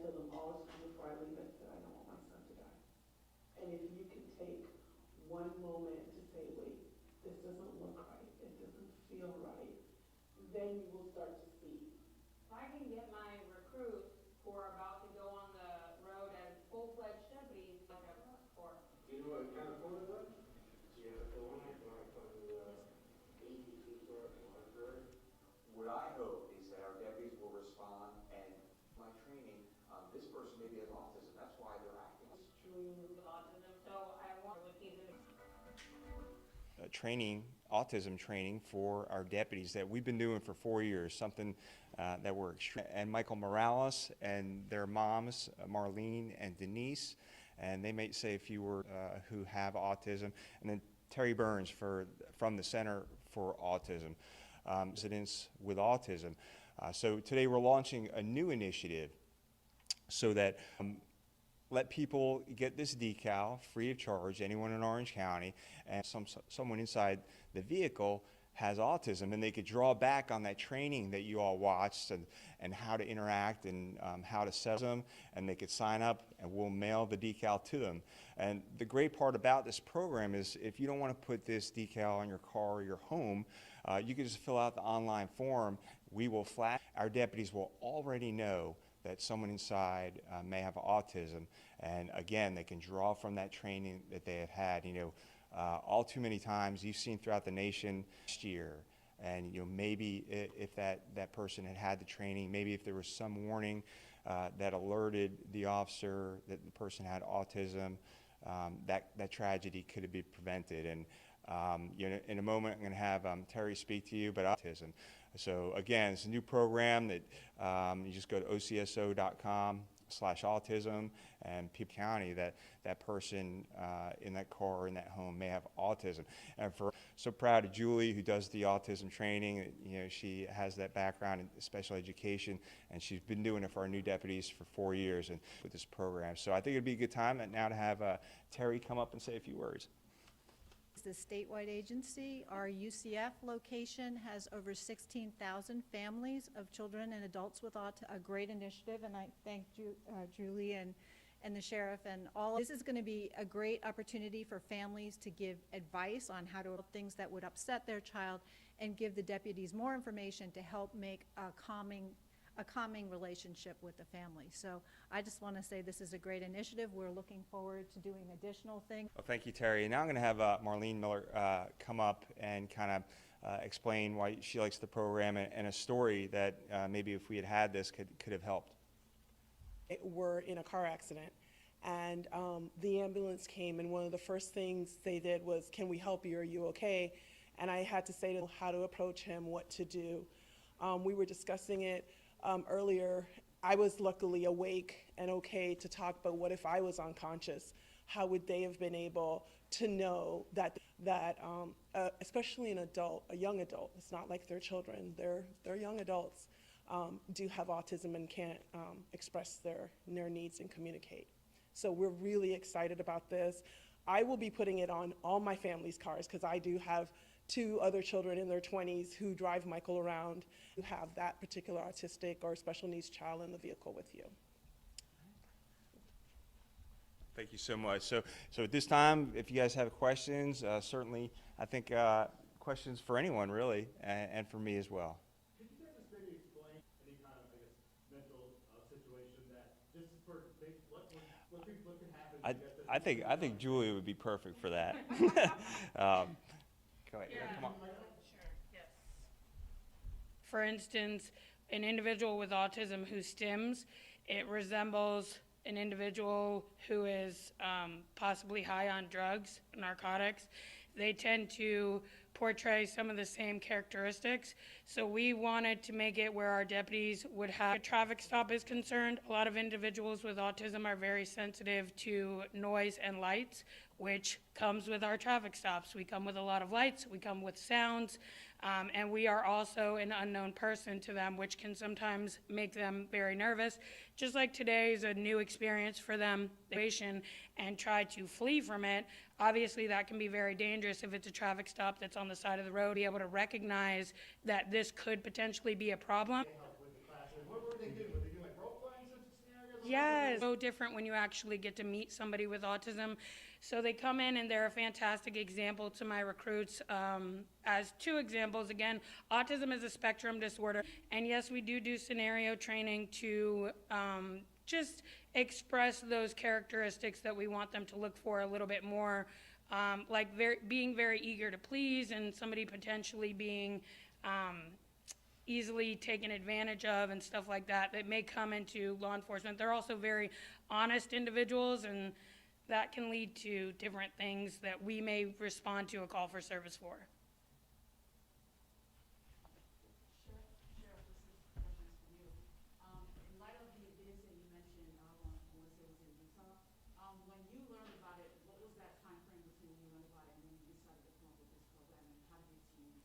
told them all before I leave, I said, I don't want my son to die. And if you can take one moment to say, wait, this doesn't look right, it doesn't feel right, then you will start to see. If I can get my recruits who are about to go on the road as full-fledged deputies, like I've asked for. Do you know what kind of phone it was? Do you have a phone like from the ATC store or Bird? What I hope is that our deputies will respond, and my training, this person maybe has autism, that's why they're acting. With autism, so I want with these autism training for our deputies that we've been doing for 4 years, something that we're and Michael Morales and their moms, Marlene and Denise, and they may say a few words who have autism, and then Terry Burns from the Center for Autism, residents with autism. So today we're launching a new initiative so that let people get this decal free of charge, anyone in Orange County, and someone inside the vehicle has autism, and they could draw back on that training that you all watched and how to interact and how to set them, and they could sign up and we'll mail the decal to them. And the great part about this program is if you don't want to put this decal on your car or your home, you can just fill out the online form. We will flash. Our deputies will already know that someone inside may have autism, and again, they can draw from that training that they have had. You know, all too many times you've seen throughout the nation last year, and you know, maybe if that person had the training, maybe if there was some warning that alerted the officer that the person had autism, that tragedy could have been prevented. And you know, in a moment, I'm going to have Terry speak to you about autism. So again, it's a new program that you just go to ocso.com/autism, and People County, that person in that car or in that home may have autism. And so proud of Julie, who does the autism training. You know, she has that background in special education, and she's been doing it for our new deputies for 4 years and with this program. So I think it'd be a good time now to have Terry come up and say a few words. The statewide agency. Our UCF location has over 16,000 families of children and adults with autism. A great initiative, and I thank Julie and the sheriff and all. This is going to be a great opportunity for families to give advice on how to things that would upset their child, and give the deputies more information to help make a calming relationship with the family. So I just want to say this is a great initiative. We're looking forward to doing additional things. Well, thank you, Terry. And now I'm going to have Marlene Miller come up and kind of explain why she likes the program, and a story that maybe if we had this could have helped. Were in a car accident, and the ambulance came, and one of the first things they did was, "Can we help you? Are you okay?" And I had to say to them how to approach him, what to do. We were discussing it earlier. I was luckily awake and okay to talk, but what if I was unconscious? How would they have been able to know that especially an adult, a young adult, it's not like they're children, they're young adults, do have autism and can't express their needs and communicate. So we're really excited about this. I will be putting it on all my family's cars, because I do have 2 other children in their 20s who drive Michael around, who have that particular autistic or special needs child in the vehicle with you. Thank you so much. So at this time, if you guys have questions, certainly I think questions for anyone really, and for me as well. Could you guys just maybe explain any kind of, I guess, mental situation that just for what could happen? I think Julia would be perfect for that. Go ahead. Yeah, Come on. sure, yes. For instance, an individual with autism who stims, it resembles an individual who is possibly high on drugs, narcotics. They tend to portray some of the same characteristics. So we wanted to make it where our deputies would have a traffic stop is concerned. A lot of individuals with autism are very sensitive to noise and lights, which comes with our traffic stops. We come with a lot of lights, we come with sounds, and we are also an unknown person to them, which can sometimes make them very nervous. Just like today is a new experience for them, and try to flee from it. Obviously that can be very dangerous if it's a traffic stop that's on the side of the road. Be able to recognize that this could potentially be a problem. What were they doing? Were they doing like role-playing scenarios? Yeah, is so different when you actually get to meet somebody with autism. So they come in and they're a fantastic example to my recruits. As two examples, again, autism is a spectrum disorder. And yes, we do scenario training to just express those characteristics that we want them to look for a little bit more, like being very eager to please, and somebody potentially being easily taken advantage of and stuff like that may come into law enforcement. They're also very honest individuals, and that can lead to different things that we may respond to a call for service for. Sheriff, this is questions for you. In light of the events that you mentioned, I want to say was in Utah. When you learned about it, what was that time frame between when you learned about it and when you decided to come up with this program, and how did it team?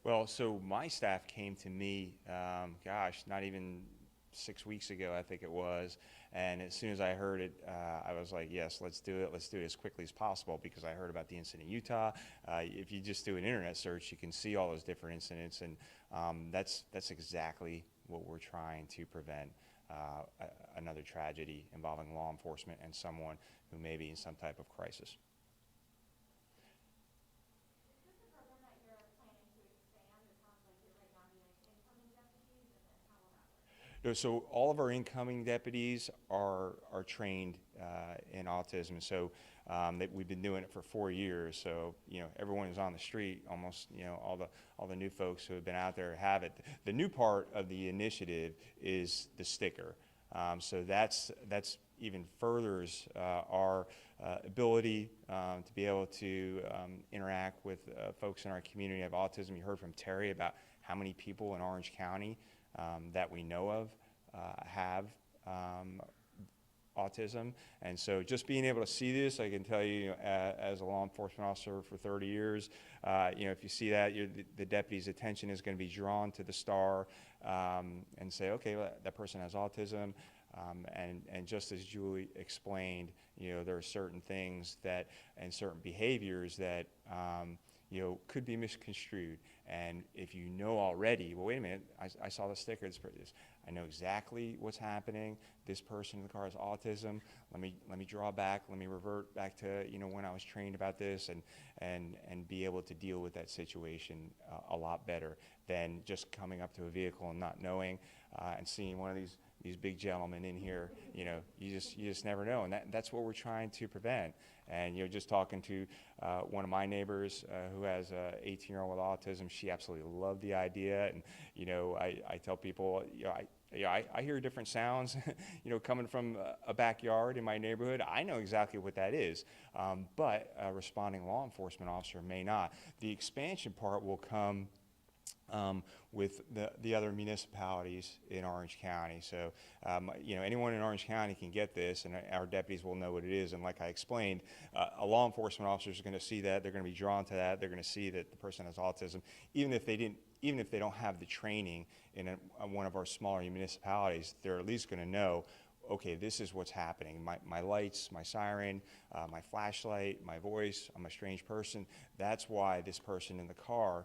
Well, so my staff came to me, not even 6 weeks ago, I think it was. And as soon as I heard it, I was like, yes, let's do it. Let's do it as quickly as possible, because I heard about the incident in Utah. If you just do an internet search, you can see all those different incidents. And that's exactly what we're trying to prevent, another tragedy involving law enforcement and someone who may be in some type of crisis. No, so all of our incoming deputies are trained in autism. So we've been doing it for 4 years. So everyone who's on the street, almost all the new folks who have been out there have it. The new part of the initiative is the sticker. So that's even furthers our ability to be able to interact with folks in our community who have autism. You heard from Terry about how many people in Orange County that we know of have autism. And so just being able to see this, I can tell you, as a law enforcement officer for 30 years, if you see that, the deputy's attention is going to be drawn to the star and say, okay, well, that person has autism. And just as Julie explained, there are certain things that and certain behaviors that could be misconstrued. And if you know already, well, wait a minute, I saw the sticker, I know exactly what's happening. This person in the car has autism. Let me draw back. Let me revert back to when I was trained about this, and be able to deal with that situation a lot better than just coming up to a vehicle and not knowing and seeing one of these big gentlemen in here. You just never know, and that's what we're trying to prevent. And just talking to one of my neighbors who has a 18-year-old with autism, she absolutely loved the idea. And I tell people, I hear different sounds, coming from a backyard in my neighborhood. I know exactly what that is, but a responding law enforcement officer may not. The expansion part will come with the other municipalities in Orange County. So, anyone in Orange County can get this, and our deputies will know what it is. And like I explained, a law enforcement officer is going to see that. They're going to be drawn to that. They're going to see that the person has autism, even if they don't have the training in one of our smaller municipalities. They're at least going to know, okay, this is what's happening. My lights, my siren, my flashlight, my voice, I'm a strange person. That's why this person in the car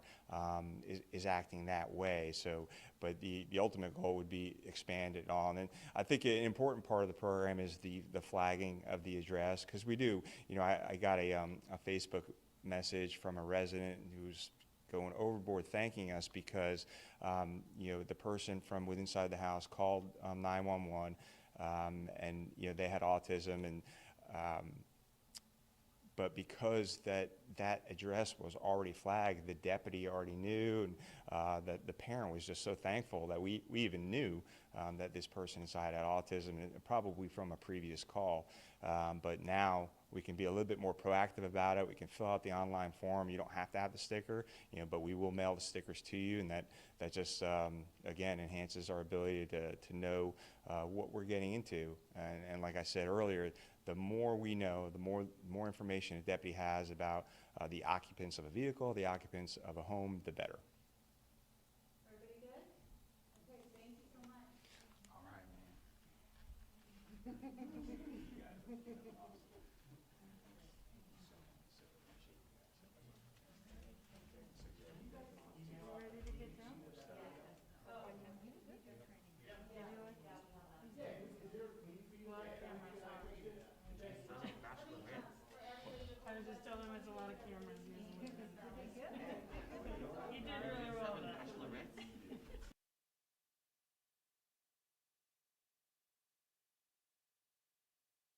is acting that way. So, but the ultimate goal would be expanded on. And I think an important part of the program is the flagging of the address, because we do. I got a Facebook message from a resident who's going overboard thanking us because the person from within inside the house called 911. And they had autism, and but because that address was already flagged, the deputy already knew, and that the parent was just so thankful that we even knew that this person inside had autism, and probably from a previous call. But now we can be a little bit more proactive about it. We can fill out the online form. You don't have to have the sticker, but we will mail the stickers to you, and that just again enhances our ability to know what we're getting into. And like I said earlier, the more we know, the more information a deputy has about the occupants of a vehicle, the occupants of a home, the better. Everybody good? Okay, thank you so much. All right, man. Is there a clean for you? I just tell them it's a lot of cameras usually.